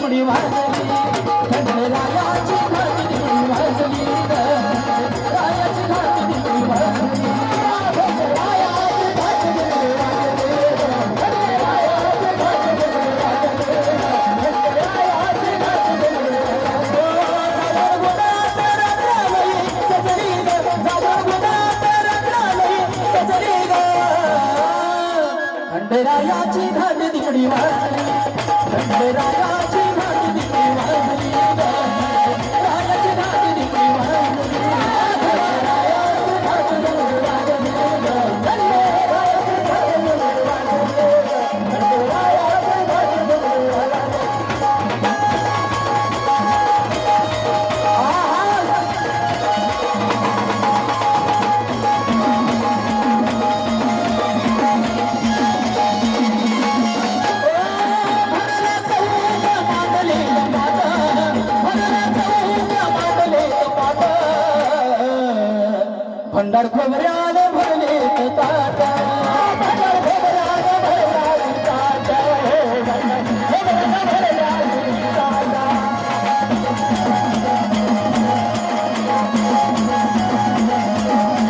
दिवडी वाजली खंडरायाची घाट दिवडी वाजली रायाची घाट दिवडी वाजली खंडरायाची घाट दिवडी वाजली खंडरायाची घाट दिवडी वाजली खंडरायाची घाट दिवडी खंडरायाची घाट दिवडी वाजली खंडरायाची घाट दिवडी वाजली रायाची घाट दिवडी वाजली खंडरायाची घाट दिवडी वाजली खंडरायाची घाट दिवडी वाजली खंडरायाची घाट दिवडी वाजली भंडार खोबऱ्याने भरले ताट भंडार खोबऱ्याने भरले ताट भंडार खोबऱ्याने भरले ताट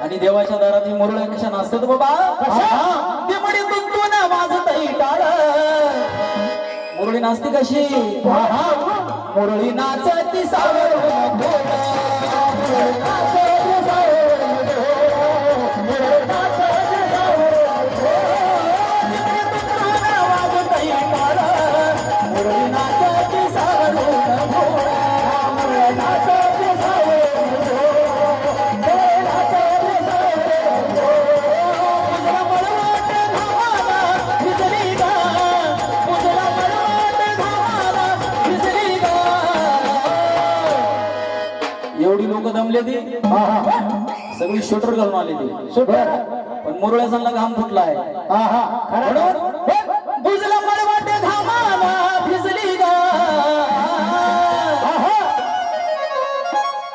आणि देवाच्या दारात मुरळ्या कशा नाचतात बाबा ते म्हणे तू ना वाजतही टाळ मुरळी नाचते कशी मुरळी नाचती सावरून मुरळी नाचती एवढी लोक दमले ती सगळी शूटर घालून आले ती शूटर पण मुरळ्या सांगला घाम फुटलाय बुजला मळवाटे घामाला भिजली गा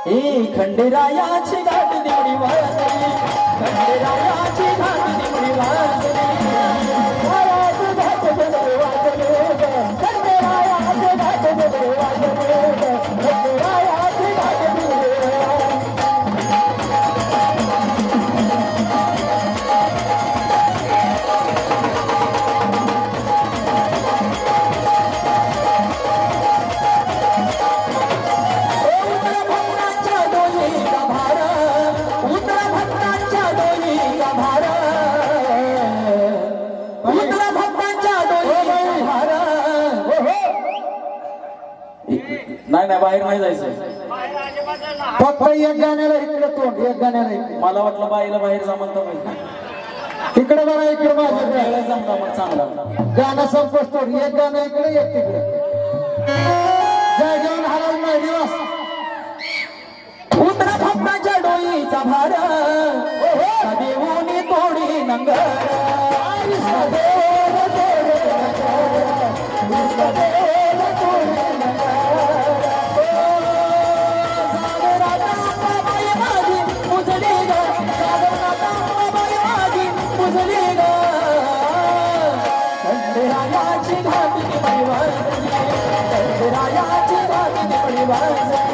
हे खंडेरायाची घाट दिवडी वाजली खंडेरायाची घाट दिवडी वाजली रायाची घाट दिवडी वाजली खंडेरायाची घाट दिवडी वाजली खंडेरायाची घाट दिवडी नाही नाही बाहेर नाही जायचं फक्त एक गाण्याला इकडे तोंड एक गाण्याला इकडे मला वाटलं बाईला बाहेर जा म्हणता पाहिजे तिकडे बघा इकडे माझ्या जमता मग चांगला गाणं संपस तोड एक गाणं इकडे एक तिकडे जय घेऊन हलव नाही दिवस उतरा भक्ताच्या डोईचा भार देऊनी तोडी नंगर खंडेरायाची घाट दिवडी वाजली खंडेरायाची घाट दिवडी वाजली